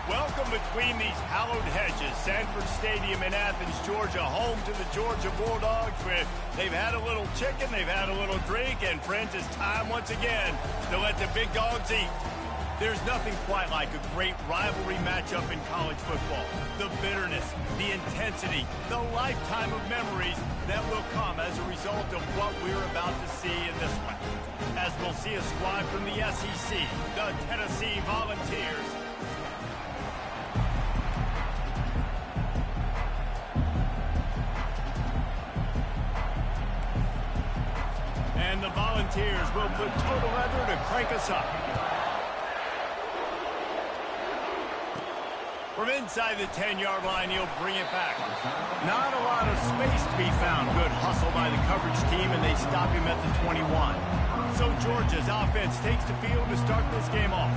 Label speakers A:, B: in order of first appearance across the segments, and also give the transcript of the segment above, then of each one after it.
A: Welcome between these hallowed hedges. Sanford Stadium in Athens, Georgia, home to the Georgia Bulldogs, where they've had a little chicken, they've had a little drink, and friends, it's time once again to let the big dogs eat. There's nothing quite like a great rivalry matchup in college football. The bitterness, the intensity, the lifetime of memories that will come as a result of what we're about to see in this one. As we'll see a squad from the SEC, the Tennessee Volunteers. And the Volunteers will put total leather to crank us up. From inside the 10-yard line, he'll bring it back. Not a lot of space to be found. Good hustle by the coverage team, and they stop him at the 21. So Georgia's offense takes the field to start this game off.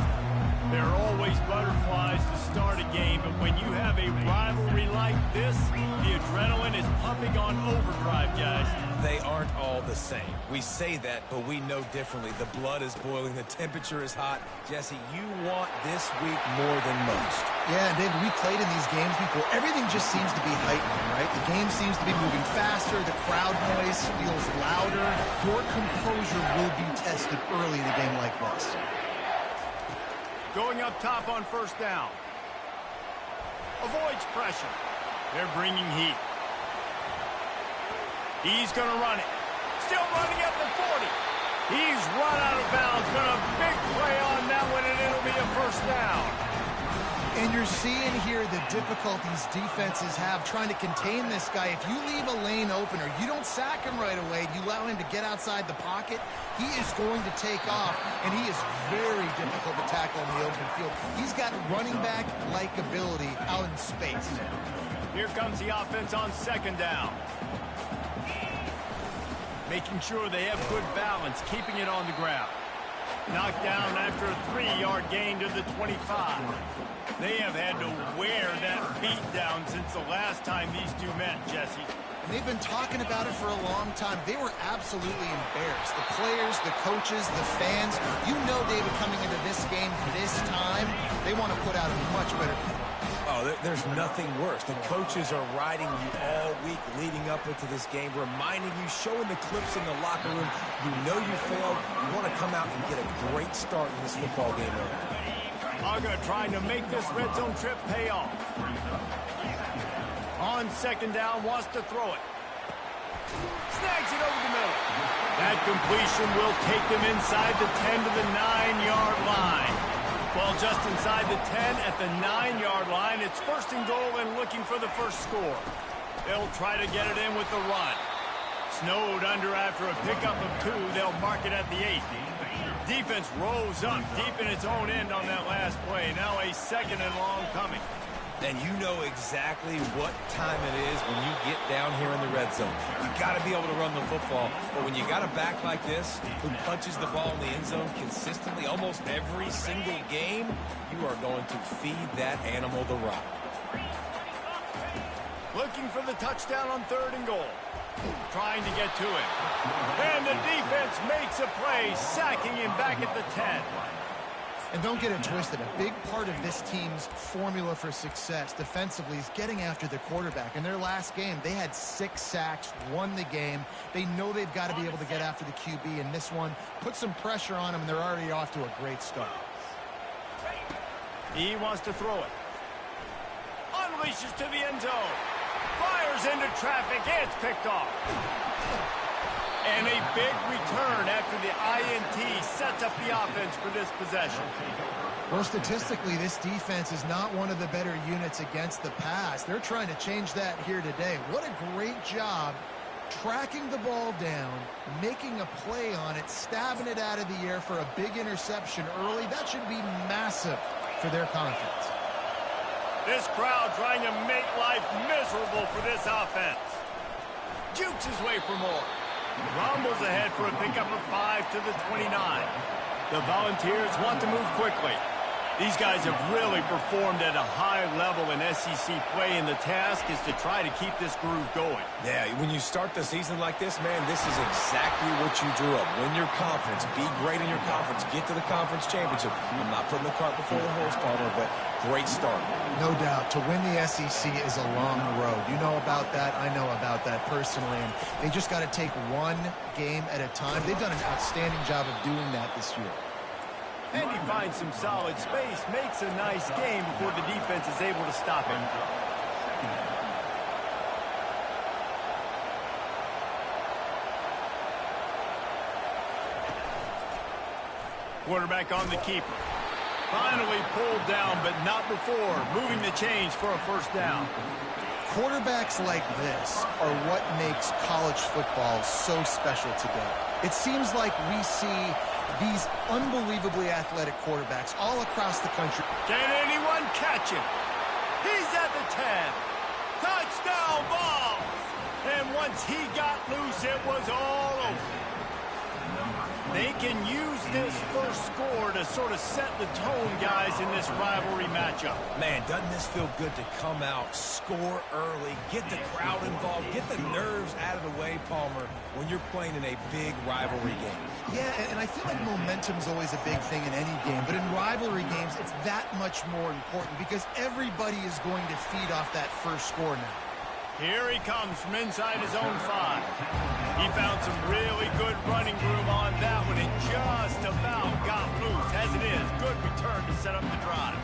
A: There are always butterflies to start a game, but when you have a rivalry like this, the adrenaline is pumping on overdrive, guys.
B: They aren't all the same. We say that, but we know differently. The blood is boiling. The temperature is hot. Jesse, you want this week more than most.
C: Yeah, and David, we played in these games before. Everything just seems to be heightened, right? The game seems to be moving faster. The crowd noise feels louder. Your composure will be tested early in a game like this.
A: Going up top on first down. Avoids pressure. They're bringing heat. He's going to run it. Still running at the 40. He's run out of bounds. Got a big play on that one, and it'll be a first down.
C: And you're seeing here the difficulties defenses have trying to contain this guy. If you leave a lane open or you don't sack him right away, you allow him to get outside the pocket, he is going to take off, and he is very difficult to tackle in the open field. He's got running back-like ability out in space.
A: Here comes the offense on second down. Making sure they have good balance, keeping it on the ground. Knocked down after a 3-yard gain to the 25. They have had to wear that beat down since the last time these two met, Jesse.
C: And they've been talking about it for a long time. They were absolutely embarrassed. The players, the coaches, the fans. You know, David, coming into this game this time, they want to put out a much better performance.
B: Oh, there's nothing worse. The coaches are riding you all week leading up into this game, reminding you, showing the clips in the locker room. You know you failed. You want to come out and get a great start in this football game.
A: Uga trying to make this red zone trip pay off. On second down, wants to throw it. Snags it over the middle. That completion will take them inside the 10 to the 9-yard line. Well, just inside the 10 at the 9-yard line, it's first and goal and looking for the first score. They'll try to get it in with the run. Snowed under after a pickup of 2. They'll mark it at the 8. Defense rose up deep in its own end on that last play. Now a second and long coming.
B: And you know exactly what time it is when you get down here in the red zone. You got to be able to run the football. But when you got a back like this who punches the ball in the end zone consistently almost every single game, you are going to feed that animal the rock.
A: Looking for the touchdown on third and goal. Trying to get to him. And the defense makes a play, sacking him back at the 10.
C: And don't get it twisted. A big part of this team's formula for success defensively is getting after the quarterback. In their last game, they had 6 sacks, won the game. They know they've got to be able to get after the QB, and this one put some pressure on them, and they're already off to a great start.
A: He wants to throw it. Unleashes to the end zone. Fires into traffic. It's picked off. And a big return after the INT sets up the offense for this possession.
C: Well, statistically, this defense is not one of the better units against the pass. They're trying to change that here today. What a great job tracking the ball down, making a play on it, stabbing it out of the air for a big interception early. That should be massive for their confidence.
A: This crowd trying to make life miserable for this offense. Jukes his way for more. Rumbles ahead for a pickup of 5 to the 29. The Volunteers want to move quickly. These guys have really performed at a high level in SEC play, and the task is to try to keep this groove going.
B: Yeah, when you start the season like this, man, this is exactly what you drew up. Win your conference, be great in your conference, get to the conference championship. I'm not putting the cart before the horse, partner, but great start.
C: No doubt. To win the SEC is a long road. You know about that. I know about that personally. And they just got to take one game at a time. They've done an outstanding job of doing that this year.
A: And he finds some solid space, makes a nice game before the defense is able to stop him. Quarterback on the keeper. Finally pulled down, but not before. Moving the chains for a first down.
C: Quarterbacks like this are what makes college football so special today. It seems like we see these unbelievably athletic quarterbacks all across the country.
A: Can anyone catch him? He's at the 10. Touchdown ball! And once he got loose, it was all over. They can use this first score to sort of set the tone, guys, in this rivalry matchup.
B: Man, doesn't this feel good to come out, score early, get the crowd involved, get the nerves out of the way, Palmer, when you're playing in a big rivalry game.
C: Yeah, and I feel like momentum's always a big thing in any game, but in rivalry games, it's that much more important because everybody is going to feed off that first score now.
A: Here he comes from inside his own 5. He found some really good running room on that one and just about got loose. As it is, good return to set up the drive.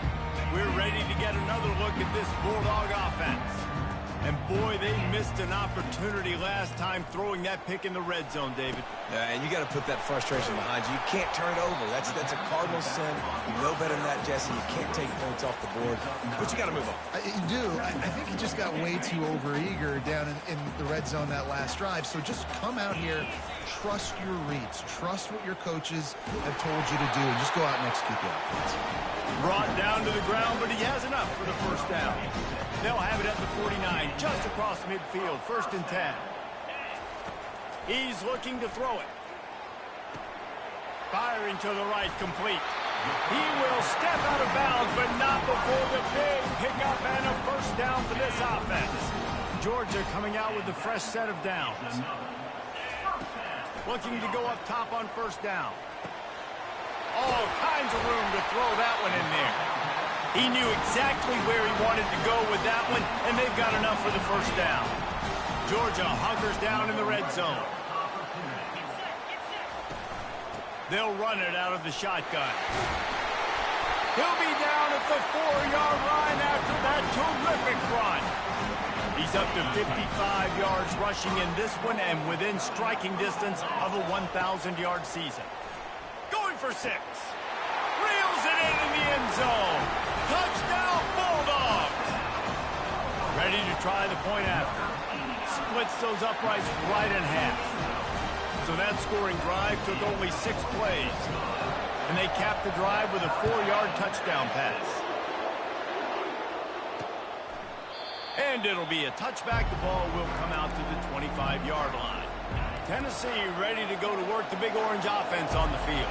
A: We're ready to get another look at this Bulldog offense. And boy, they missed an opportunity last time throwing that pick in the red zone, David.
B: And you got to put that frustration behind you. You can't turn it over. That's a cardinal sin. You know better than that, Jesse. You can't take points off the board. But you got to move on.
C: You do. I think he just got way too overeager down in the red zone that last drive. So just come out here, trust your reads, trust what your coaches have told you to do, and just go out and execute the offense.
A: Brought down to the ground, but he has enough for the first down. They'll have it at the 49, just across midfield, 1st and 10. He's looking to throw it. Firing to the right, complete. He will step out of bounds, but not before the big pickup and a first down for this offense. Georgia coming out with a fresh set of downs. Looking to go up top on first down. All kinds of room to throw that one in there. He knew exactly where he wanted to go with that one, and they've got enough for the first down. Georgia hunkers down in the red zone. They'll run it out of the shotgun. He'll be down at the 4-yard line after that terrific run. He's up to 55 yards rushing in this one and within striking distance of a 1,000-yard season. Going for 6. Reels it in the end zone. Touchdown, Bulldogs! Ready to try the point after. Splits those uprights right in half. So that scoring drive took only 6 plays. And they capped the drive with a 4-yard touchdown pass. And it'll be a touchback. The ball will come out to the 25-yard line. Tennessee ready to go to work the Big Orange offense on the field.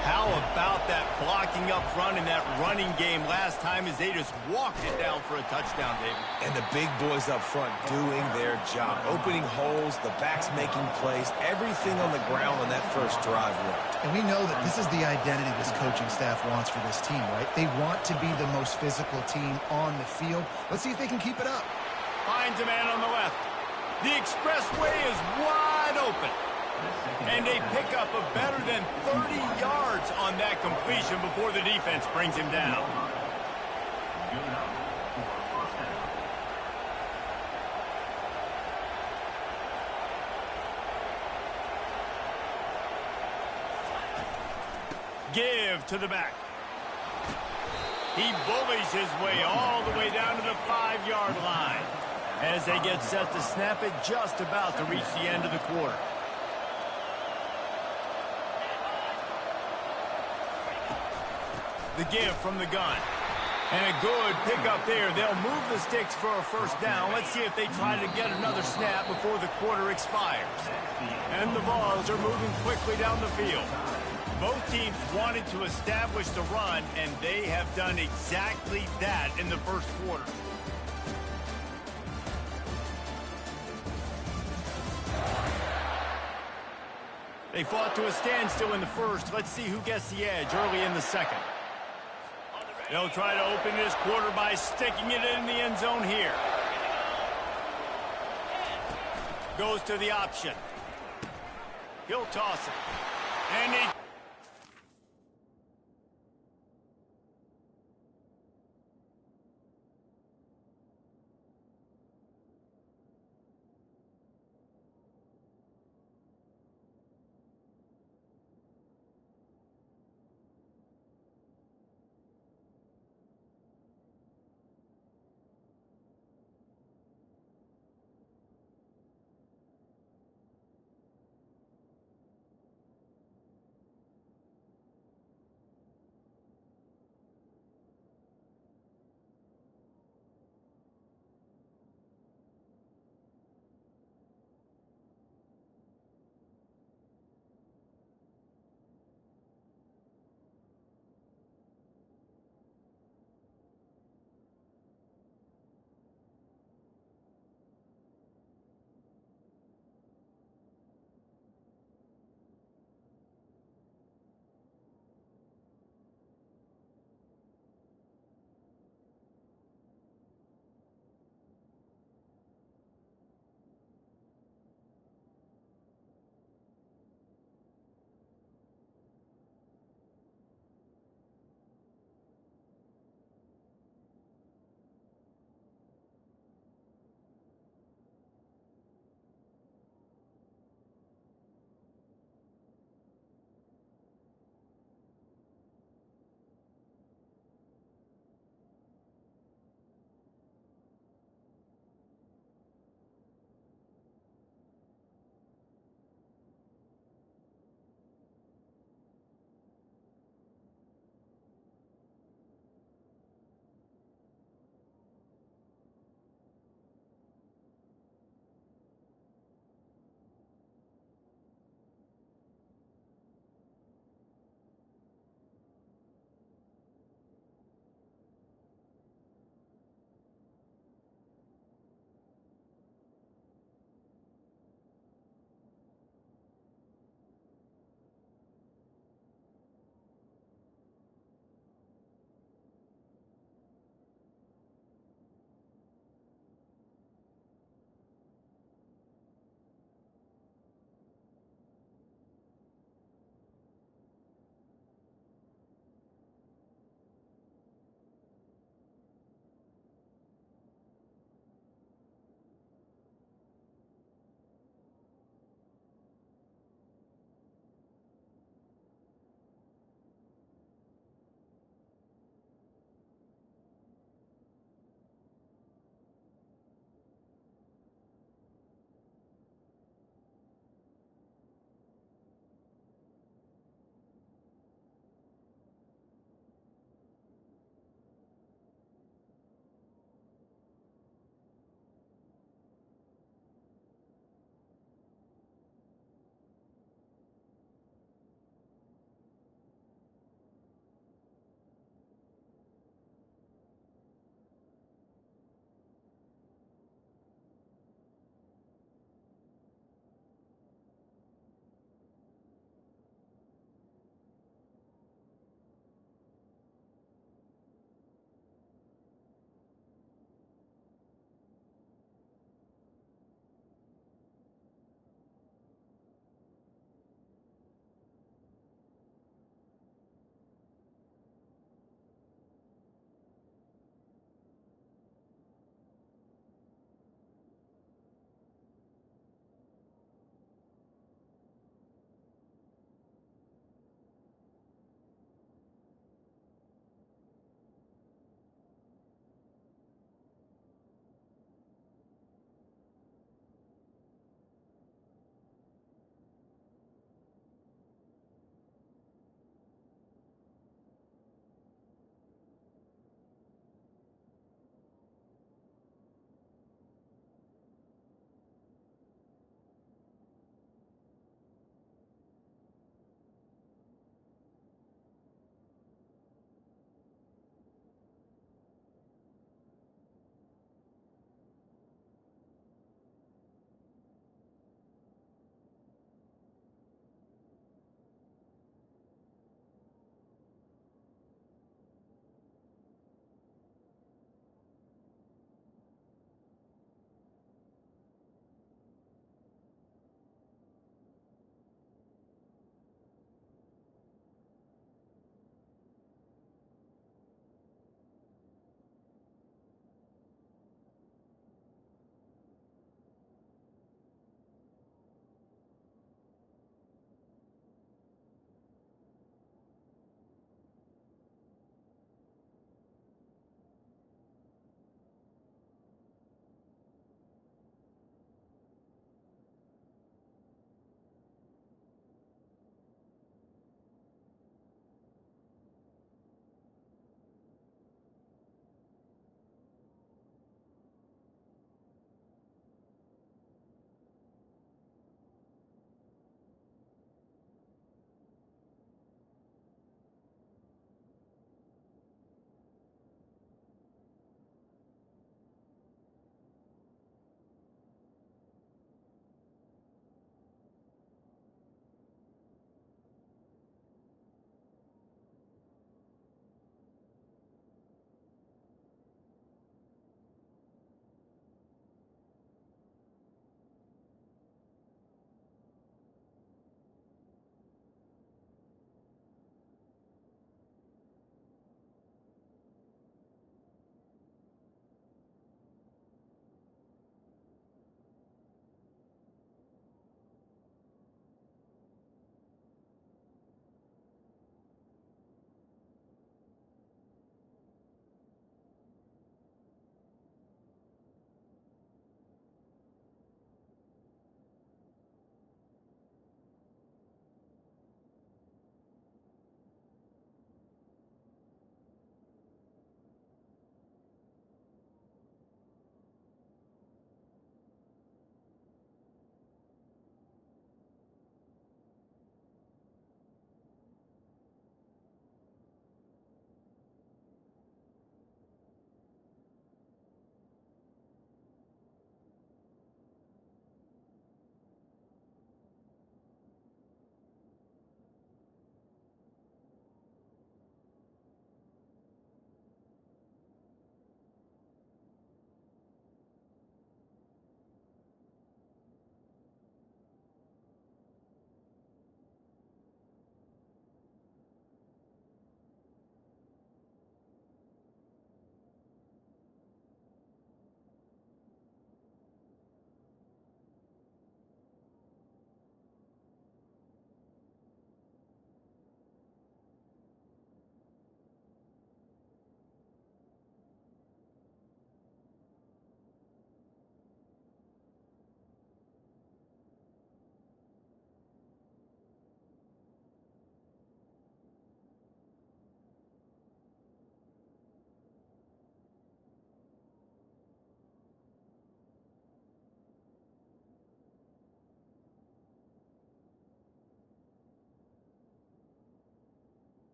A: How about that blocking up front in that running game last time as they just walked it down for a touchdown, David? And the big boys up front doing their job. Opening holes, the backs making plays, everything on the ground on that first drive worked.
C: And we know that this is the identity this coaching staff wants for this team, right? They want to be the most physical team on the field. Let's see if they can keep it up.
A: Finds a man on the left. The expressway is wide open. And they pick up a better than 30 yards on that completion before the defense brings him down. Give to the back. He bullies his way all the way down to the 5-yard line as they get set to snap it just about to reach the end of the quarter. The give from the gun. And a good pickup there. They'll move the sticks for a first down. Let's see if they try to get another snap before the quarter expires. And the Vols are moving quickly down the field. Both teams wanted to establish the run, and they have done exactly that in the first quarter. They fought to a standstill in the first. Let's see who gets the edge early in the second. They'll try to open this quarter by sticking it in the end zone here. Goes to the option. He'll toss it. And he...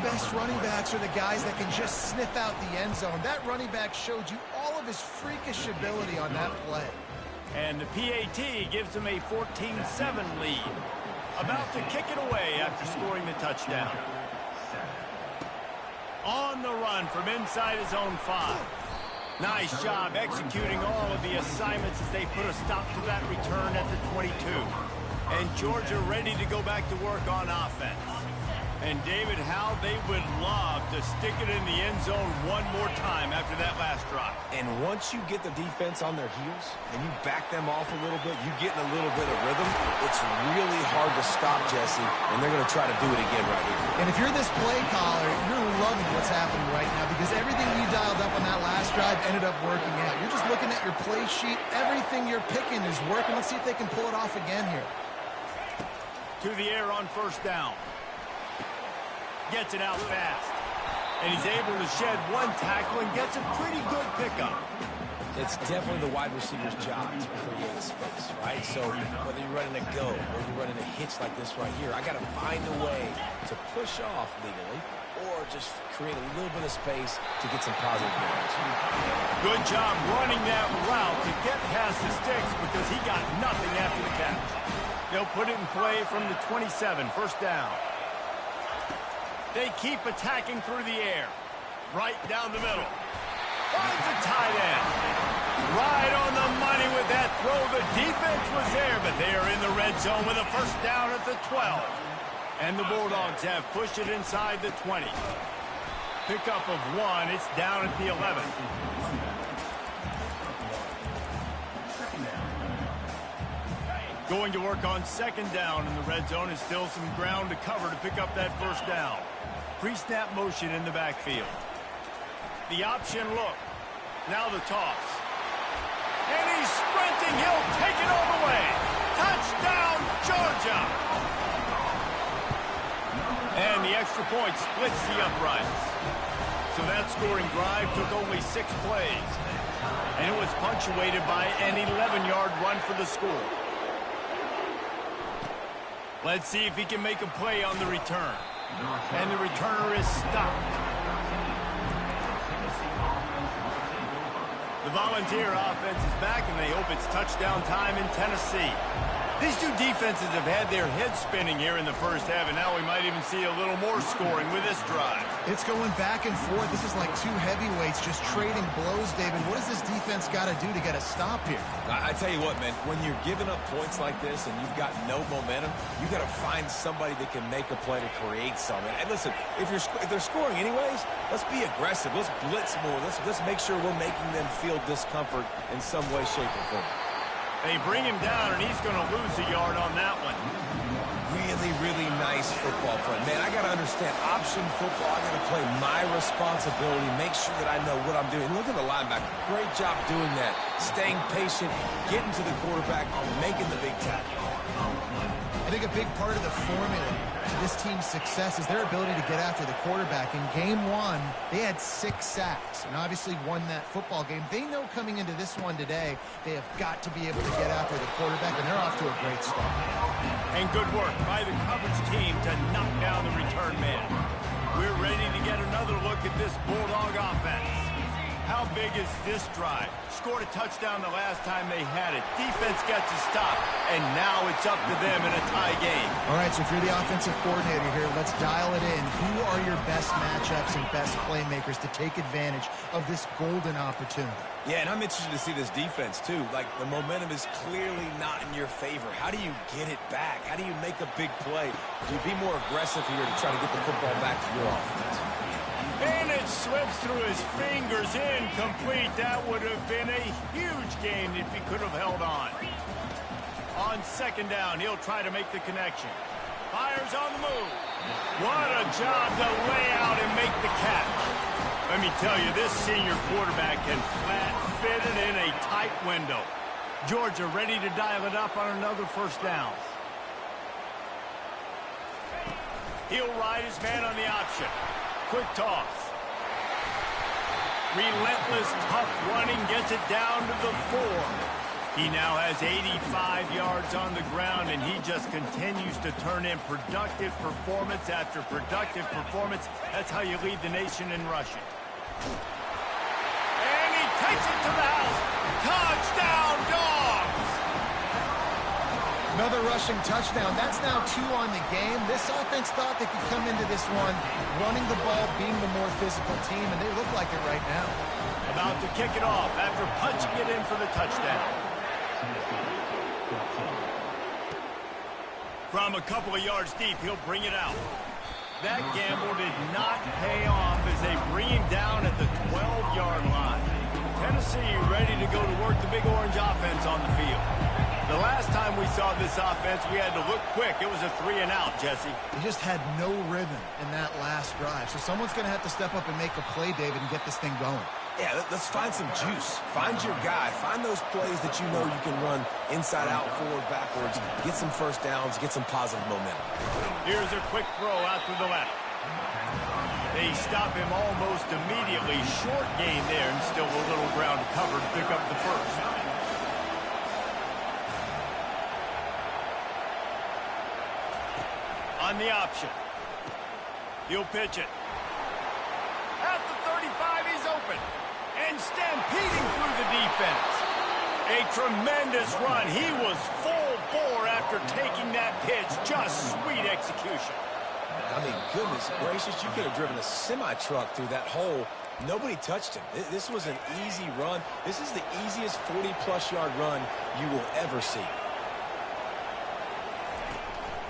C: best running backs are the guys that can just sniff out the end zone. That running back showed you all of his freakish ability on that play.
A: And the PAT gives him a 14-7 lead. About to kick it away after scoring the touchdown. On the run from inside his own 5. Nice job executing all of the assignments as they put a stop to that return at the 22. And Georgia ready to go back to work on offense. And David, how they would love to stick it in the end zone one more time after that last drive.
B: And once you get the defense on their heels and you back them off a little bit, you get in a little bit of rhythm, it's really hard to stop, Jesse, and they're going to try to do it again right here.
C: And if you're this play caller, you're loving what's happening right now because everything you dialed up on that last drive ended up working out. You're just looking at your play sheet. Everything you're picking is working. Let's see if they can pull it off again here.
A: To the air on first down. Gets it out fast. And he's able to shed one tackle and gets a pretty good pickup.
B: It's definitely the wide receiver's job to create space, right? So whether you're running a go or you're running a hitch like this right here, I got to find a way to push off legally or just create a little bit of space to get some positive yards.
A: Good job running that route to get past the sticks because he got nothing after the catch. They'll put it in play from the 27, first down. They keep attacking through the air. Right down the middle. Finds a tight end. Right on the money with that throw. The defense was there, but they are in the red zone with a first down at the 12. And the Bulldogs have pushed it inside the 20. Pickup of 1. It's down at the 11. Going to work on second down in the red zone is still some ground to cover to pick up that first down. Pre-snap motion in the backfield. The option look. Now the toss. And he's sprinting. He'll take it all the way. Touchdown, Georgia. And the extra point splits the uprights. So that scoring drive took only 6 plays. And it was punctuated by an 11-yard run for the score. Let's see if he can make a play on the return. And the returner is stopped. The Volunteer offense is back, and they hope it's touchdown time in Tennessee. These two defenses have had their heads spinning here in the first half, and now we might even see a little more scoring with this drive.
C: It's going back and forth. This is like two heavyweights just trading blows, David. What does this defense got to do to get a stop here?
B: I tell you what, man, when you're giving up points like this and you've got no momentum, you got to find somebody that can make a play to create something. And listen, if they're scoring anyways, let's be aggressive. Let's blitz more. Let's make sure we're making them feel discomfort in some way, shape, or form.
A: They bring him down, and he's going to lose a yard on that one.
B: Really, really nice football play. Man, I got to understand, option football, I got to play my responsibility, make sure that I know what I'm doing. Look at the linebacker. Great job doing that. Staying patient, getting to the quarterback, making the big tackle.
C: I think a big part of the formula to this team's success is their ability to get after the quarterback. In game 1, they had 6 sacks and obviously won that football game. They know coming into this one today, they have got to be able to get after the quarterback, and they're off to a great start.
A: And good work by the coverage team to knock down the return man. We're ready to get another look at this Bulldog offense. How big is this drive? Scored a touchdown the last time they had it. Defense got to stop, and now it's up to them in a tie game.
C: All right, so if you're the offensive coordinator here, let's dial it in. Who are your best matchups and best playmakers to take advantage of this golden opportunity?
B: Yeah, and I'm interested to see this defense, too. Like, the momentum is clearly not in your favor. How do you get it back? How do you make a big play? Do you be more aggressive here to try to get the football back to your offense?
A: And it slips through his fingers, incomplete. That would have been a huge gain if he could have held on. On second down, he'll try to make the connection. Fires on the move. What a job to lay out and make the catch. Let me tell you, this senior quarterback can flat fit it in a tight window. Georgia ready to dial it up on another first down. He'll ride his man on the option. Quick toss. Relentless, tough running gets it down to the 4. He now has 85 yards on the ground, and he just continues to turn in productive performance after productive performance. That's how you lead the nation in rushing. And he takes it to the house. Touchdown, Dogs!
C: Another rushing touchdown. That's now 2 on the game. This offense thought they could come into this one running the ball, being the more physical team, and they look like it right now.
A: About to kick it off after punching it in for the touchdown. From a couple of yards deep, he'll bring it out. That gamble did not pay off as they bring him down at the 12-yard line. Tennessee ready to go to work the Big Orange offense on the field. The last time we saw this offense, we had to look quick. It was a 3-and-out, Jesse.
C: He just had no rhythm in that last drive. So someone's going to have to step up and make a play, David, and get this thing going.
B: Yeah, let's find some juice. Find your guy. Find those plays that you know you can run inside out, forward, backwards. Get some first downs. Get some positive momentum.
A: Here's a quick throw out to the left. They stop him almost immediately. Short gain there, and still a little ground to cover to pick up the first. On the option. He'll pitch it. At the 35, he's open. And stampeding through the defense. A tremendous run. He was full bore after taking that pitch. Just sweet execution.
B: I mean, goodness gracious, you could have driven a semi-truck through that hole. Nobody touched him. This was an easy run. This is the easiest 40-plus yard run you will ever see.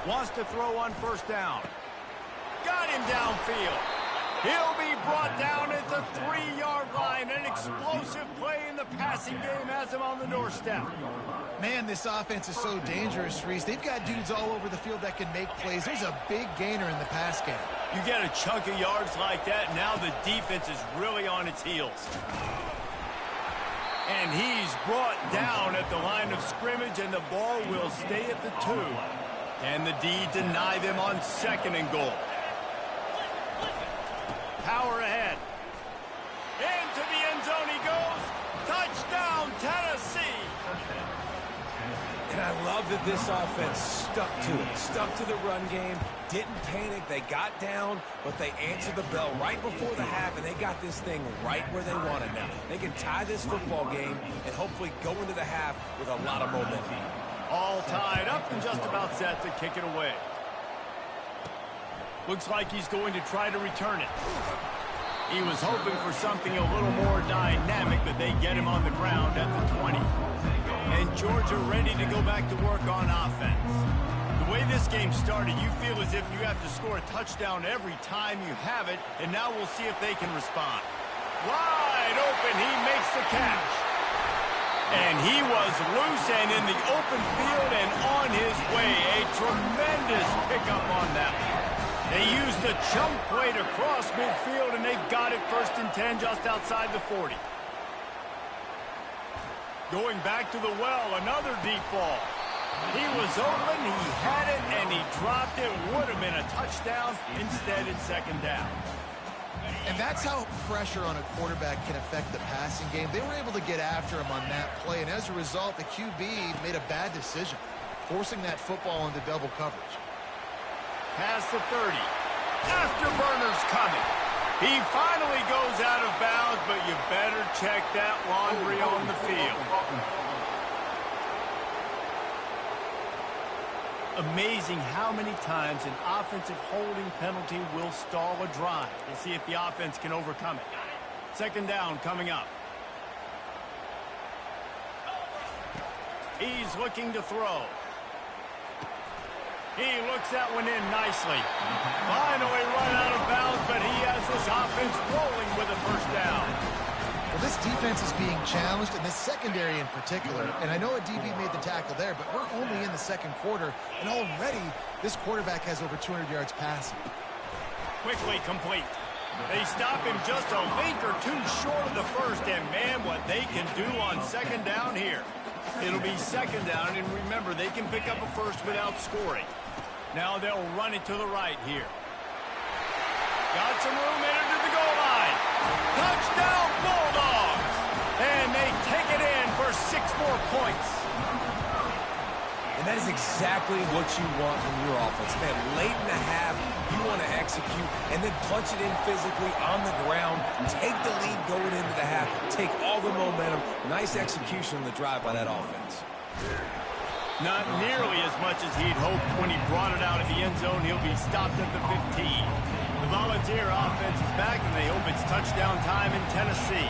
A: Wants to throw on first down. Got him downfield. He'll be brought down at the 3-yard line. An explosive play in the passing game has him on the doorstep.
C: Man, this offense is so dangerous, Reese. They've got dudes all over the field that can make plays. There's a big gainer in the pass game.
A: You get a chunk of yards like that, now the defense is really on its heels. And he's brought down at the line of scrimmage, and the ball will stay at the 2. And the D deny them on 2nd and goal. Power ahead. Into the end zone he goes. Touchdown, Tennessee.
B: And I love that this offense stuck to it. Stuck to the run game. Didn't panic. They got down, but they answered the bell right before the half, and they got this thing right where they want it now. They can tie this football game and hopefully go into the half with a lot of momentum.
A: All tied up and just about set to kick it away. Looks like he's going to try to return it. He was hoping for something a little more dynamic, but they get him on the ground at the 20. And Georgia ready to go back to work on offense. The way this game started, you feel as if you have to score a touchdown every time you have it, and now we'll see if they can respond. Wide open, he makes the catch. And he was loose and in the open field and on his way. A tremendous pickup on that one. They used the chunk play to cross midfield, and they've got it 1st and 10 just outside the 40. Going back to the well, another deep ball. He was open, he had it, and he dropped it. Would have been a touchdown. Instead, it's 2nd down.
C: And that's how pressure on a quarterback can affect the passing game. They were able to get after him on that play, and as a result, the QB made a bad decision, forcing that football into double coverage.
A: Past the 30. Afterburner's coming. He finally goes out of bounds, but you better check that laundry on the field. Amazing how many times an offensive holding penalty will stall a drive. We'll see if the offense can overcome it. 2nd down coming up. He's looking to throw. He looks that one in nicely. Finally run out of bounds, but he has this offense rolling with a 1st down.
C: Well, this defense is being challenged, and this secondary in particular. And I know a DB made the tackle there, but we're only in the 2nd quarter, and already this quarterback has over 200 yards passing.
A: Quickly complete. They stop him just a link or 2 short of the 1st, and man, what they can do on 2nd down here. It'll be 2nd down, and remember, they can pick up a 1st without scoring. Now they'll run it to the right here. Got some room in to the goal line. Touchdown, Bulldogs! And they take it in for more points.
B: And that is exactly what you want from your offense. Man, late in the half, you want to execute and then punch it in physically on the ground, take the lead going into the half, take all the momentum. Nice execution on the drive by that offense.
A: Not nearly as much as he'd hoped when he brought it out of the end zone. He'll be stopped at the 15. The Volunteer offense is back, and they hope it's touchdown time in Tennessee.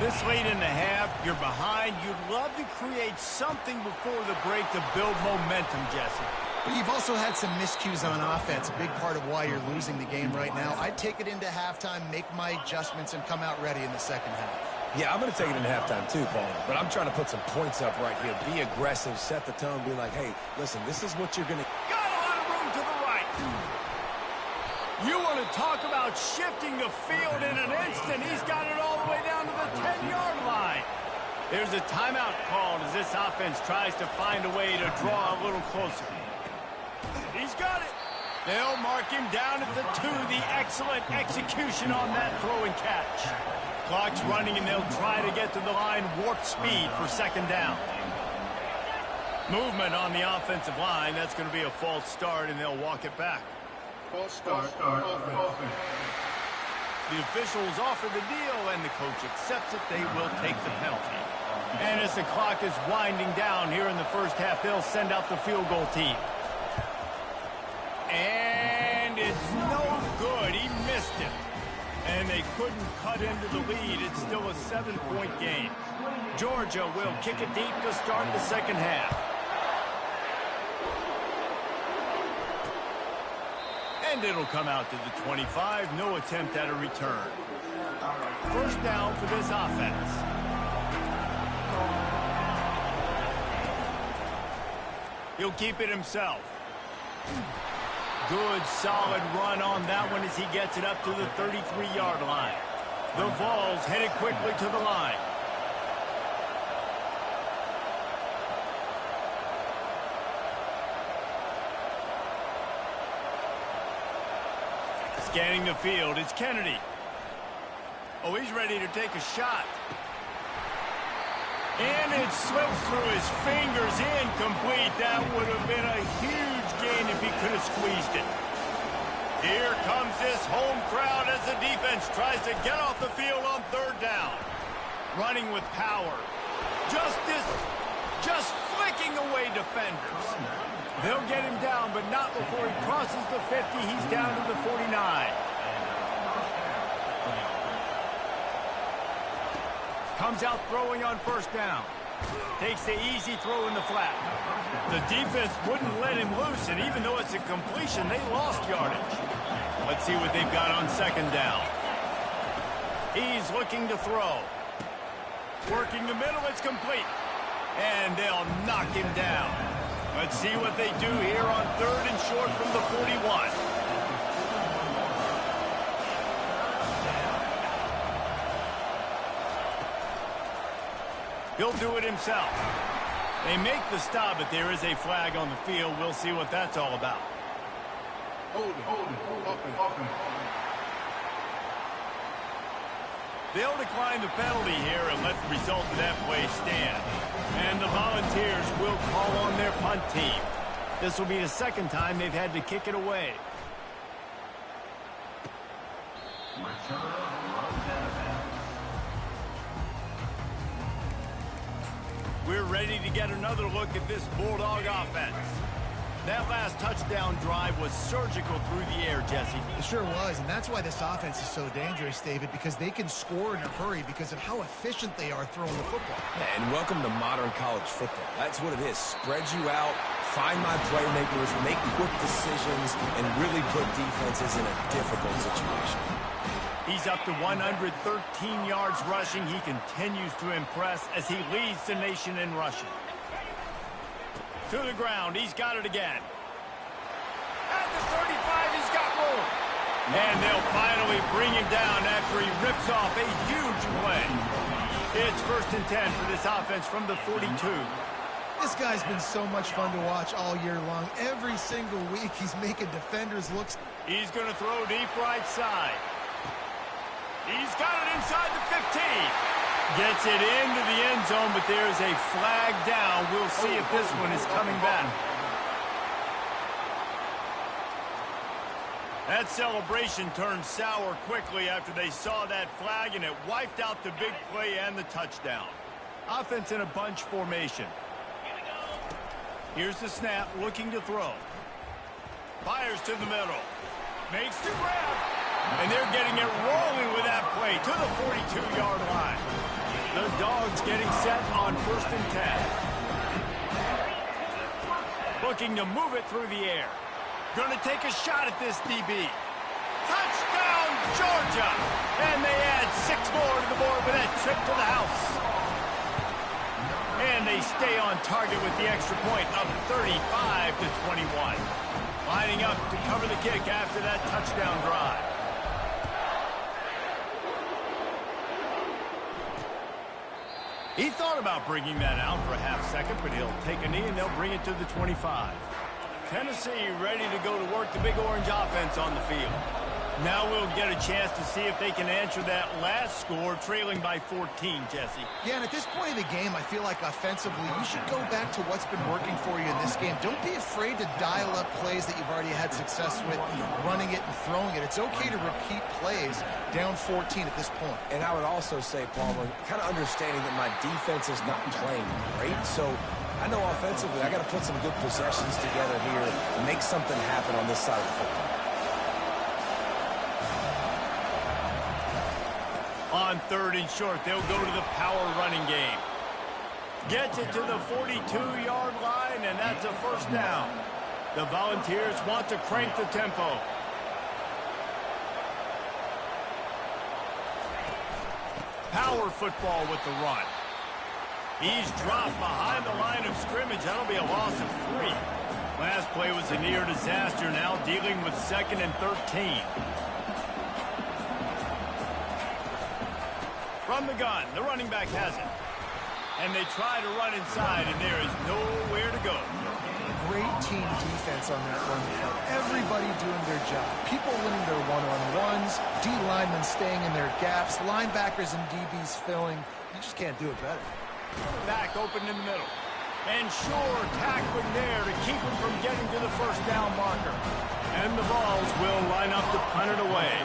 A: This late in the half, you're behind. You'd love to create something before the break to build momentum, Jesse.
C: But you've also had some miscues on offense, a big part of why you're losing the game right now. I'd take it into halftime, make my adjustments, and come out ready in the second half.
B: Yeah, I'm going to take it into halftime too, Paul. But I'm trying to put some points up right here. Be aggressive, set the tone, be like, hey, listen, this is what you're going to...
A: Got a lot of room to the right. You want to talk about shifting the field in an instant. He's got it all the way down to the 10-yard line. There's a timeout called as this offense tries to find a way to draw a little closer. He's got it. They'll mark him down at the 2. The excellent execution on that throw and catch. Clock's running, and they'll try to get to the line warp speed for second down. Movement on the offensive line. That's going to be a false start, and they'll walk it back.
D: False start. Offense.
A: The officials offer the deal, and the coach accepts it. They will take the penalty. And as the clock is winding down here in the first half, they'll send out the field goal team. And it's no good. He missed it. And they couldn't cut into the lead. It's still a 7-point game. Georgia will kick it deep to start the second half. And it'll come out to the 25. No attempt at a return. First down for this offense. He'll keep it himself. Good, solid run on that one as he gets it up to the 33-yard line. The Vols headed quickly to the line. Scanning the field, it's Kennedy. Oh, he's ready to take a shot. And it slips through his fingers, incomplete. That would have been a huge gain if he could have squeezed it. Here comes this home crowd as the defense tries to get off the field on third down. Running with power. Just flicking away defenders. They'll get him down, but not before he crosses the 50. He's down to the 49. Comes out throwing on first down. Takes the easy throw in the flat. The defense wouldn't let him loose, and even though it's a completion, they lost yardage. Let's see what they've got on second down. He's looking to throw. Working the middle, it's complete. And they'll knock him down. Let's see what they do here on third and short from the 41. He'll do it himself. They make the stop, but there is a flag on the field. We'll see what that's all about.
D: Hold it.
A: They'll decline the penalty here and let the result of that play stand. And the Volunteers will call on their punt team. This will be the second time they've had to kick it away. We're ready to get another look at this Bulldog offense. That last touchdown drive was surgical through the air, Jesse.
C: It sure was, and that's why this offense is so dangerous, David, because they can score in a hurry because of how efficient they are throwing the football.
B: Yeah, and welcome to modern college football. That's what it is. Spread you out, find my playmakers, make quick decisions, and really put defenses in a difficult situation.
A: He's up to 113 yards rushing. He continues to impress as he leads the nation in rushing. To the ground. He's got it again. At the 35, he's got room. And they'll finally bring him down after he rips off a huge play. It's 1st and 10 for this offense from the 42.
C: This guy's been so much fun to watch all year long. Every single week, he's making defenders look...
A: He's going to throw deep right side. He's got it inside the 15. Gets it into the end zone, but there's a flag down. We'll see if this one is coming back. That celebration turned sour quickly after they saw that flag, and it wiped out the big play and the touchdown. Offense in a bunch formation. Here's the snap, looking to throw. Fires to the middle. Makes the grab. And they're getting it rolling with that play to the 42-yard line. The Dogs getting set on 1st and 10. Looking to move it through the air. Going to take a shot at this DB. Touchdown, Georgia! And they add 6 more to the board with that trip to the house. And they stay on target with the extra point, up 35-21. Lining up to cover the kick after that touchdown drive. He thought about bringing that out for a half second, but he'll take a knee and they'll bring it to the 25. Tennessee ready to go to work the Big Orange offense on the field. Now we'll get a chance to see if they can answer that last score, trailing by 14, Jesse.
C: Yeah, and at this point of the game, I feel like offensively, you should go back to what's been working for you in this game. Don't be afraid to dial up plays that you've already had success with, running it and throwing it. It's okay to repeat plays down 14 at this point.
B: And I would also say, Palmer, kind of understanding that my defense is not playing great, so I know offensively I got to put some good possessions together here and make something happen on this side of the football.
A: On 3rd and short, they'll go to the power running game. Gets it to the 42-yard line, and that's a 1st down. The Volunteers want to crank the tempo. Power football with the run. He's dropped behind the line of scrimmage. That'll be a loss of 3. Last play was a near disaster, now dealing with 2nd and 13. From the gun, the running back has it. And they try to run inside, and there is nowhere to go.
C: Great team defense on that run play. Everybody doing their job. People winning their one-on-ones, D linemen staying in their gaps, linebackers and DBs filling. You just can't do it better.
A: Back open in the middle. And sure, tackling there to keep him from getting to the 1st down marker. And the Vols will line up to punt it away.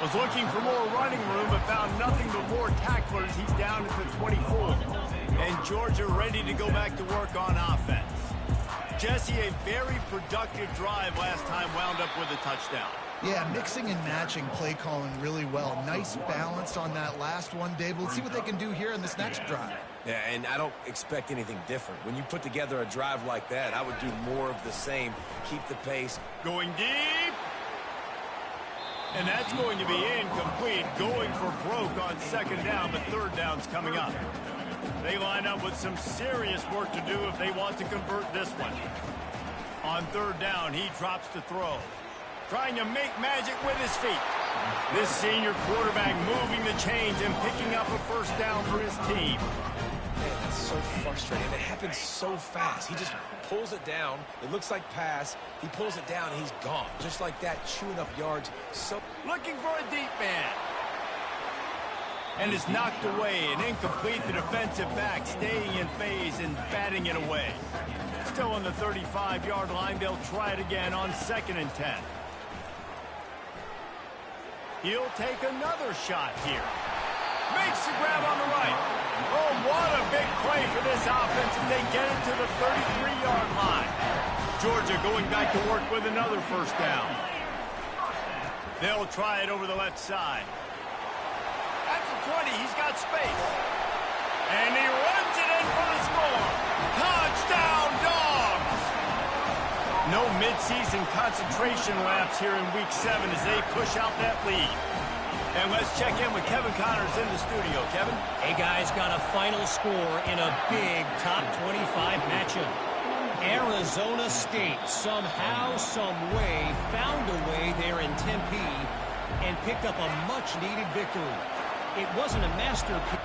A: Was looking for more running room, but found nothing but more tacklers. He's down at the 24. And Georgia ready to go back to work on offense. Jesse, a very productive drive last time, wound up with a touchdown.
C: Yeah, mixing and matching play calling really well. Nice balance on that last one, Dave. Let's see what they can do here in this next drive.
B: Yeah, and I don't expect anything different. When you put together a drive like that, I would do more of the same. Keep the pace.
A: Going deep. And that's going to be incomplete. Going for broke on 2nd down, but 3rd down's coming up. They line up with some serious work to do if they want to convert this one. On 3rd down, he drops to throw. Trying to make magic with his feet. This senior quarterback moving the chains and picking up a 1st down for his team.
B: Man, that's so frustrating. It happens so fast. He just pulls it down. It looks like pass. He pulls it down, and he's gone. Just like that, chewing up yards. So
A: looking for a deep man. And is knocked away and incomplete. The defensive back staying in phase and batting it away. Still on the 35-yard line. They'll try it again on 2nd and 10. He'll take another shot here. Makes the grab on the right. Oh, what a big play for this offense as they get it to the 33-yard line. Georgia going back to work with another 1st down. They'll try it over the left side. At the 20, he's got space. And he runs it in for the score. Touchdown, Dogs! No midseason concentration laps here in Week 7 as they push out that lead. And let's check in with Kevin Connors in the studio. Kevin?
E: Hey, guys, got a final score in a big top 25 matchup. Arizona State somehow, some way, found a way there in Tempe and picked up a much-needed victory. It wasn't a masterpiece.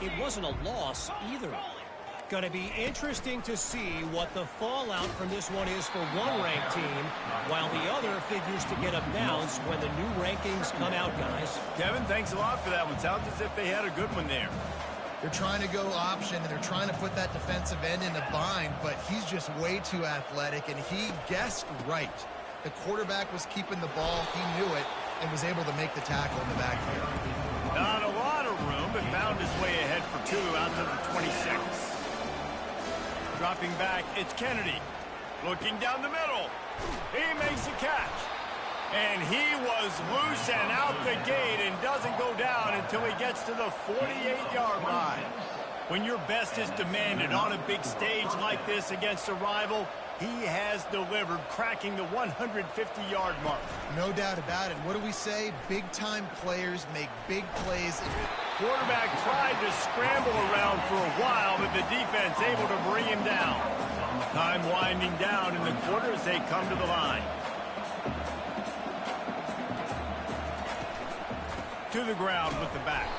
E: it wasn't a loss either. Going to be interesting to see what the fallout from this one is for one ranked team, while the other figures to get a bounce when the new rankings come out, guys.
A: Kevin, thanks a lot for that one. Sounds as if they had a good one there.
C: They're trying to go option, and they're trying to put that defensive end in a bind, but he's just way too athletic, and he guessed right. The quarterback was keeping the ball. He knew it and was able to make the tackle in the backfield.
A: Not a lot of room, but found his way ahead for 2 out to the 26. Dropping back, it's Kennedy. Looking down the middle. He makes a catch. And he was loose and out the gate and doesn't go down until he gets to the 48-yard line. When your best is demanded on a big stage like this against a rival, he has delivered, cracking the 150-yard mark.
C: No doubt about it. What do we say? Big-time players make big plays.
A: Quarterback tried to scramble around for a while, but the defense able to bring him down. Time winding down in the quarter as they come to the line. To the ground with the back.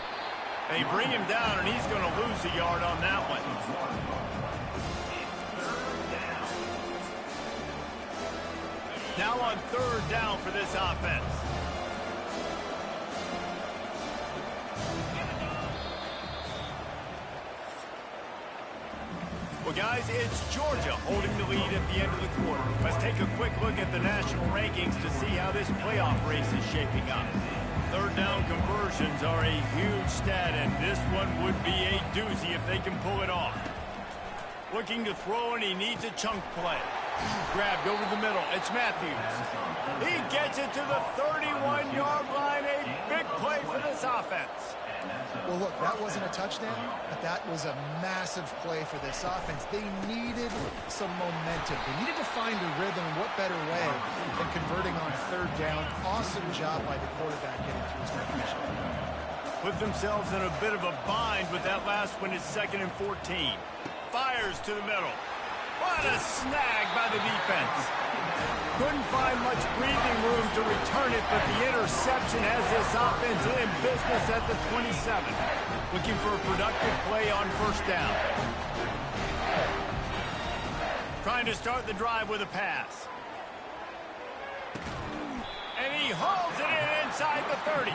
A: They bring him down, and he's going to lose a yard on that one. Now on 3rd down for this offense. Well, guys, it's Georgia holding the lead at the end of the quarter. Let's take a quick look at the national rankings to see how this playoff race is shaping up. 3rd down conversions are a huge stat, and this one would be a doozy if they can pull it off. Looking to throw, and he needs a chunk play. Grabbed over the middle. It's Matthews. He gets it to the 31-yard line. A big play for this offense.
C: Well, look, that wasn't a touchdown, but that was a massive play for this offense. They needed some momentum. They needed to find a rhythm, and what better way than converting on 3rd down. Awesome job by the quarterback getting to his recognition.
A: Put themselves in a bit of a bind with that last one. It's 2nd and 14. Fires to the middle. What a snag by the defense. Couldn't find much breathing room to return it, but the interception has this offense in business at the 27. Looking for a productive play on 1st down. Trying to start the drive with a pass. And he hauls it in inside the 30.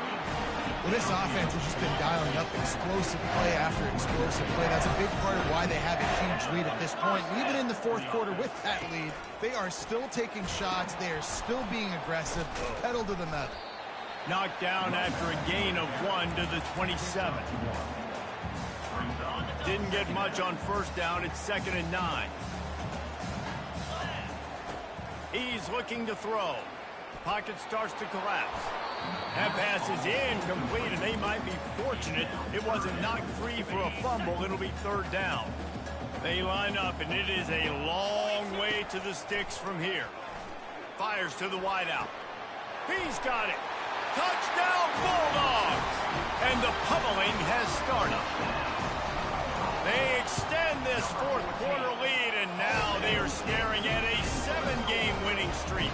C: Well, this offense has just been dialing up explosive play after explosive play. That's a big part of why they have a huge lead at this point. Even in the 4th quarter with that lead, they are still taking shots. They are still being aggressive. Pedal to the metal.
A: Knocked down after a gain of 1 to the 27. Didn't get much on 1st down. It's 2nd and 9. He's looking to throw. Pocket starts to collapse. That pass is incomplete, and they might be fortunate it wasn't knocked free for a fumble. It'll be 3rd down. They line up, and it is a long way to the sticks from here. Fires to the wideout. He's got it. Touchdown, Bulldogs! And the pummeling has started. They extend this 4th quarter lead, and now they are staring at a 7-game winning streak.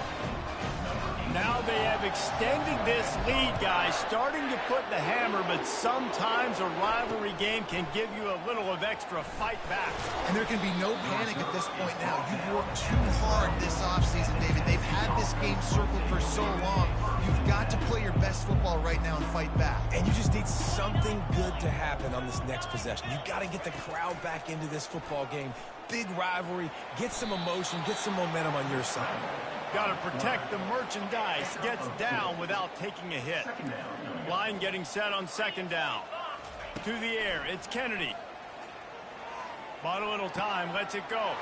A: Now they have extended this lead, guys, starting to put the hammer, but sometimes a rivalry game can give you a little of extra fight back.
C: And there can be no panic at this point now. You've worked too hard this offseason, David. They've had this game circled for so long. You've got to play your best football right now and fight back.
B: And you just need something good to happen on this next possession. You got to get the crowd back into this football game. Big rivalry. Get some emotion. Get some momentum on your side.
A: Got to protect the merchandise. Gets down without taking a hit. Line getting set on 2nd down. To the air. It's Kennedy. Bought a little time. Lets it go.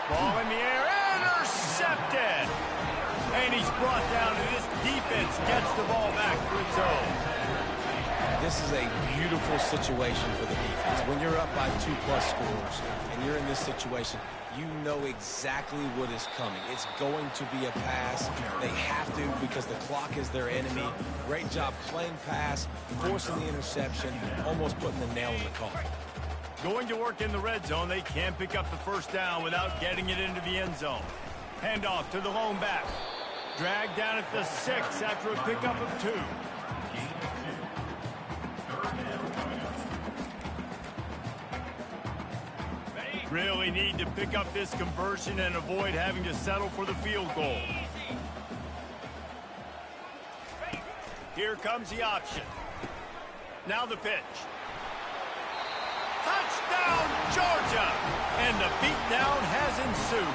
A: Ball in the air. Intercepted. And he's brought down, and this defense gets the ball back for its own.
B: This is a beautiful situation for the defense. When you're up by 2+ scores and you're in this situation, you know exactly what is coming. It's going to be a pass. They have to because the clock is their enemy. Great job playing pass, forcing the interception, almost putting the nail in the coffin.
A: Going to work in the red zone. They can't pick up the 1st down without getting it into the end zone. Handoff to the lone back. Dragged down at the 6 after a pickup of 2. Really need to pick up this conversion and avoid having to settle for the field goal. Here comes the option. Now the pitch. Touchdown, Georgia! And the beatdown has ensued.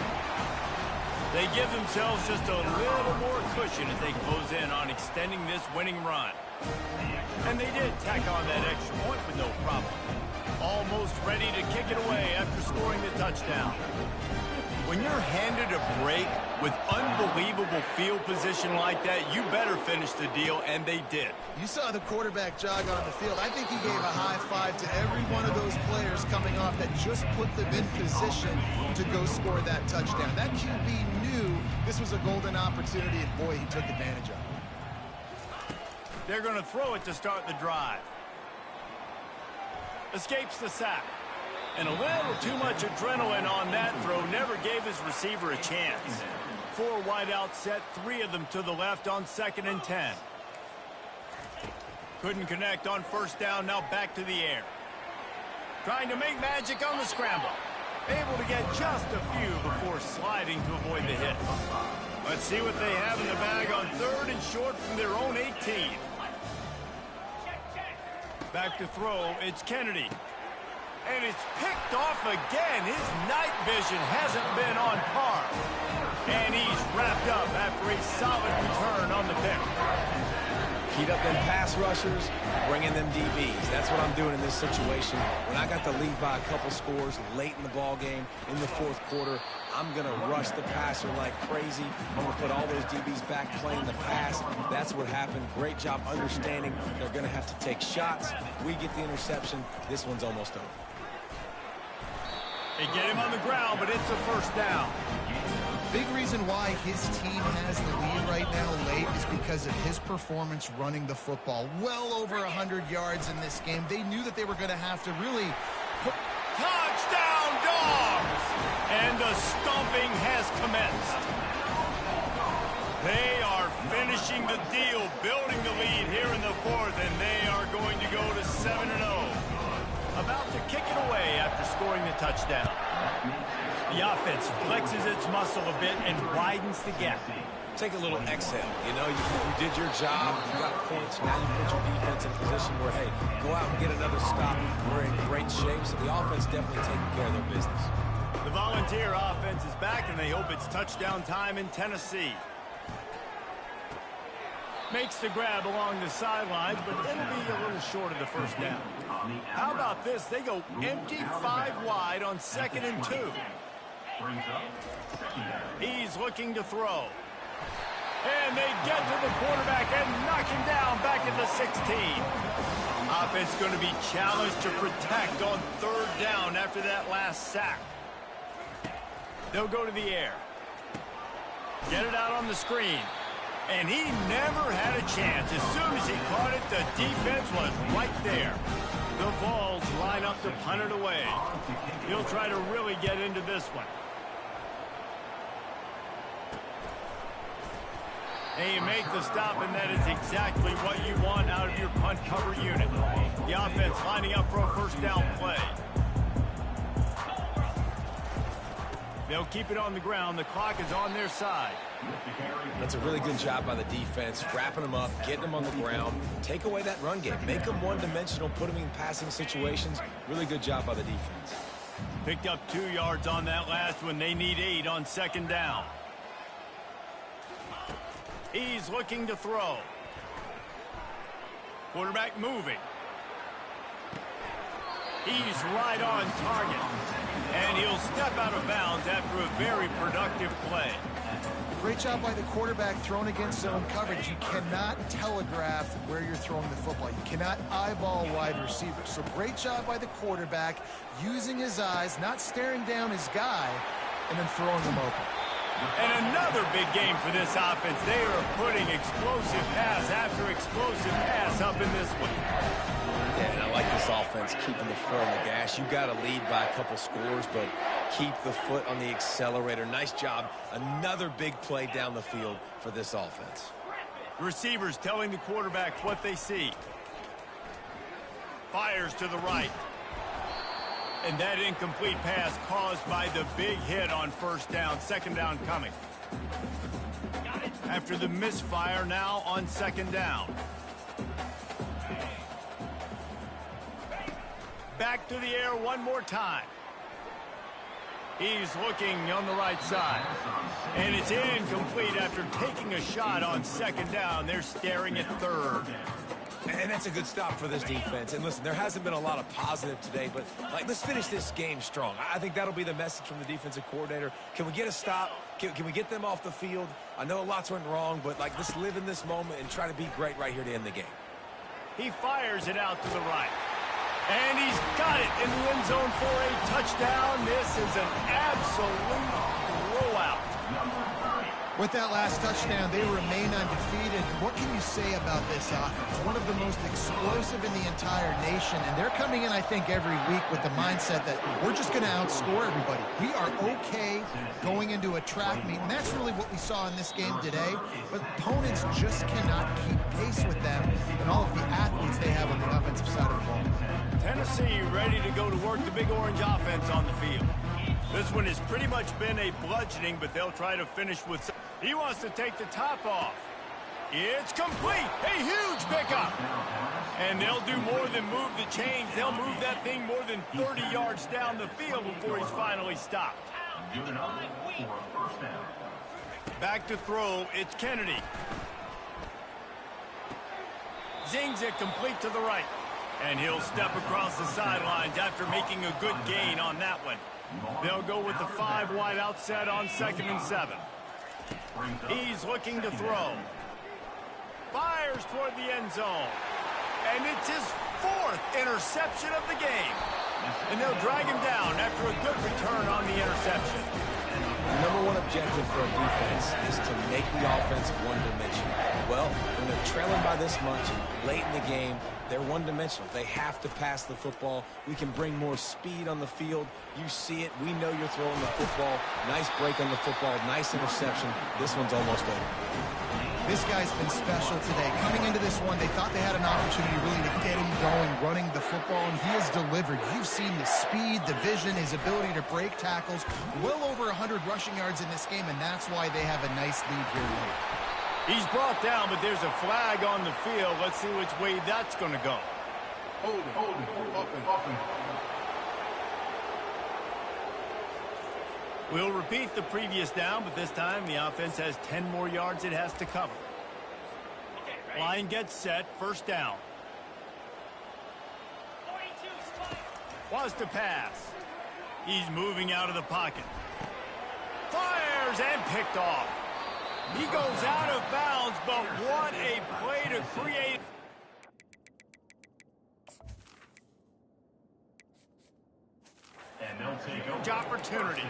A: They give themselves just a little more cushion as they close in on extending this winning run. And they did tack on that extra point with no problem. Almost ready to kick it away after scoring the touchdown. When you're handed a break with unbelievable field position like that, you better finish the deal, and they did.
C: You saw the quarterback jog on the field. I think he gave a high five to every one of those players coming off that just put them in position to go score that touchdown. That QB knew this was a golden opportunity, and boy, he took advantage of it.
A: They're going to throw it to start the drive. Escapes the sack. And a little too much adrenaline on that throw never gave his receiver a chance. 4 wideouts set, 3 of them to the left on 2nd and 10. Couldn't connect on first down, now back to the air. Trying to make magic on the scramble. Able to get just a few before sliding to avoid the hit. Let's see what they have in the bag on 3rd and short from their own 18. Back to throw, it's Kennedy. And it's picked off again. His night vision hasn't been on par. And he's wrapped up after a solid return on the pick.
B: Heat up them pass rushers, bring in them DBs. That's what I'm doing in this situation. When I got the lead by a couple scores late in the ball game, in the 4th quarter, I'm going to rush the passer like crazy. I'm going to put all those DBs back playing the pass. That's what happened. Great job understanding they're going to have to take shots. We get the interception. This one's almost over.
A: They get him on the ground, but it's a first down.
C: Big reason why his team has the lead right now late is because of his performance running the football. Well over 100 yards in this game. They knew that they were going to have to really put...
A: Touchdown, Dogs! And the stomping has commenced. They are finishing the deal, building the lead here in the 4th, and they are going to go to 7-0. About to kick it away after scoring the touchdown. The offense flexes its muscle a bit and widens the gap.
B: Take a little exhale. You know, you did your job. You got points. Now you put your defense in a position where, hey, go out and get another stop. We're in great shape, so the offense definitely taking care of their business.
A: The Volunteer offense is back, and they hope it's touchdown time in Tennessee. Makes the grab along the sidelines, but it'll be a little short of the first down. How about this? They go empty 5 wide on 2nd and 2. He's looking to throw. And they get to the quarterback and knock him down back at the 16. Offense going to be challenged to protect on 3rd down after that last sack. They'll go to the air. Get it out on the screen. And he never had a chance. As soon as he caught it, the defense was right there. The Vols line up to punt it away. He'll try to really get into this one. And you make the stop, and that is exactly what you want out of your punt cover unit. The offense lining up for a first down play. They'll keep it on the ground. The clock is on their side.
B: That's a really good job by the defense, wrapping them up, getting them on the ground. Take away that run game. Make them one-dimensional, put them in passing situations. Really good job by the defense.
A: Picked up 2 yards on that last one. They need 8 on 2nd down. He's looking to throw. Quarterback moving. He's right on target. And he'll step out of bounds after a very productive play.
C: Great job by the quarterback thrown against zone coverage. You cannot telegraph where you're throwing the football. You cannot eyeball wide receivers. So great job by the quarterback using his eyes, not staring down his guy, and then throwing him open.
A: And another big game for this offense. They are putting explosive pass after explosive pass up in this one.
B: Yeah, and I like this offense keeping the foot on the gas. You got to lead by a couple scores, but keep the foot on the accelerator. Nice job. Another big play down the field for this offense.
A: Receivers telling the quarterback what they see. Fires to the right. And that incomplete pass caused by the big hit on first down. Second down coming. After the misfire, now on second down. Back to the air one more time. He's looking on the right side. And it's incomplete after taking a shot on second down. They're staring at third.
B: And that's a good stop for this defense. And listen, there hasn't been a lot of positive today, but let's finish this game strong. I think that'll be the message from the defensive coordinator. Can we get a stop? Can we get them off the field? I know lots went wrong, but let's live in this moment and try to be great right here to end the game.
A: He fires it out to the right. And he's got it in the end zone for a touchdown. This is an absolute blowout.
C: With that last touchdown, they remain undefeated. What can you say about this offense? One of the most explosive in the entire nation, and they're coming in, I think, every week with the mindset that we're just going to outscore everybody. We are okay going into a track meet, and that's really what we saw in this game today. But opponents just cannot keep pace with them and all of the athletes they have on the offensive side of the ball.
A: Tennessee ready to go to work the Big Orange offense on the field. This one has pretty much been a bludgeoning, but they'll try to finish with... He wants to take the top off. It's complete. A huge pickup. And they'll do more than move the chains. They'll move that thing more than 30 yards down the field before he's finally stopped. Back to throw. It's Kennedy. Zings it complete to the right. And he'll step across the sidelines after making a good gain on that one. They'll go with the 5 wide out set on 2nd and 7. He's looking to throw. Fires toward the end zone. And it's his 4th interception of the game. And they'll drag him down after a good return on the interception.
B: The number one objective for a defense is to make the offense one-dimensional. Well, when they're trailing by this much late in the game, they're one-dimensional. They have to pass the football. We can bring more speed on the field. You see it. We know you're throwing the football. Nice break on the football. Nice interception. This one's almost over.
C: This guy's been special today. Coming into this one, they thought they had an opportunity really to get him going, running the football, and he has delivered. You've seen the speed, the vision, his ability to break tackles. Well over 100 rushing yards in this game, and that's why they have a nice lead here late.
A: He's brought down, but there's a flag on the field. Let's see which way that's going to go.
D: Hold it, up and.
A: We'll repeat the previous down, but this time the offense has 10 more yards it has to cover. Line gets set, first down. Wants to pass. He's moving out of the pocket. Fires and picked off. He goes out of bounds, but what a play to create. Opportunity.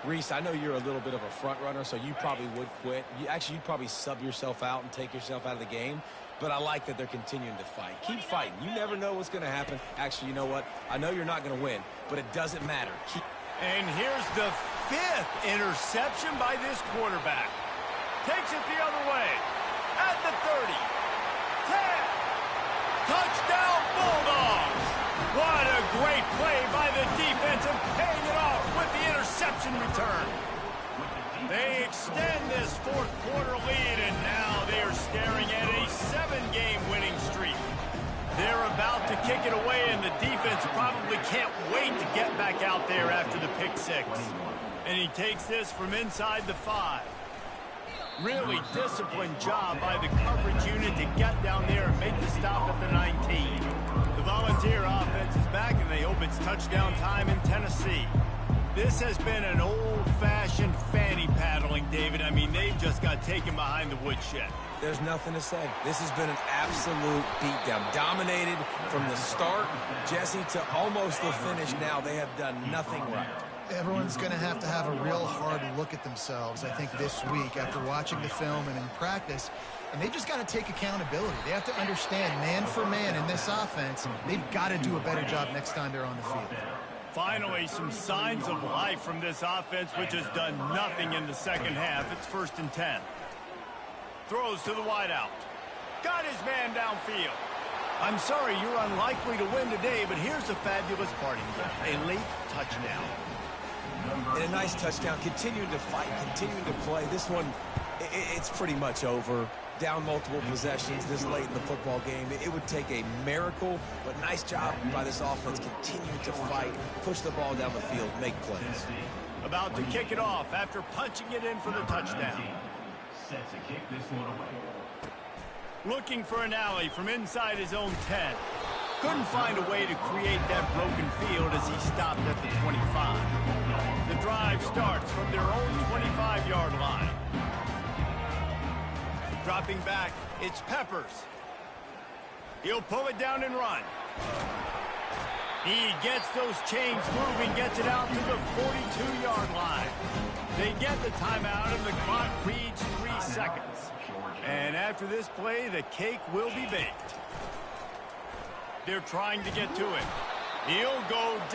B: Reese, I know you're a little bit of a front runner, so you probably would quit. You'd probably sub yourself out and take yourself out of the game. But I like that they're continuing to fight. Keep fighting. You never know what's going to happen. Actually, you know what? I know you're not going to win, but it doesn't matter.
A: And here's the 5th interception by this quarterback. Takes it the other way. At the 30. 10. Touchdown Bulldogs. What a great play by the defense and paying it off with the interception return. They extend this 4th quarter lead, and now they are staring at a 7-game winning streak. They're about to kick it away, and the defense probably can't wait to get back out there after the pick 6. And he takes this from inside the 5. Really disciplined job by the coverage unit to get down there and make the stop at the 19. The Volunteer offense is back, and they hope it's touchdown time in Tennessee. This has been an old-fashioned fanny paddling, David. I mean, they've just got taken behind the woodshed.
B: There's nothing to say. This has been an absolute beatdown. Dominated from the start, Jesse, to almost the finish now. They have done nothing right.
C: Everyone's going to have a real hard look at themselves, I think, this week after watching the film and in practice. And they just got to take accountability. They have to understand, man for man in this offense, they've got to do a better job next time they're on the field.
A: Finally, some signs of life from this offense, which has done nothing in the second half. It's 1st and 10. Throws to the wideout. Got his man downfield. I'm sorry you're unlikely to win today, but here's a fabulous parting gift, a late touchdown.
B: And a nice touchdown, continuing to fight, continuing to play. This one, it's pretty much over. Down multiple possessions this late in the football game. It would take a miracle, but nice job by this offense continuing to fight, push the ball down the field, make plays.
A: About to kick it off after punching it in for the touchdown.
F: Set to kick this one away.
A: Looking for an alley from inside his own 10. Couldn't find a way to create that broken field as he stopped at the 25. The drive starts from their own 25-yard line. Dropping back, it's Peppers. He'll pull it down and run. He gets those chains moving, gets it out to the 42-yard line. They get the timeout, and the clock reads 3 seconds. And after this play, the cake will be baked. They're trying to get to it. He'll go down.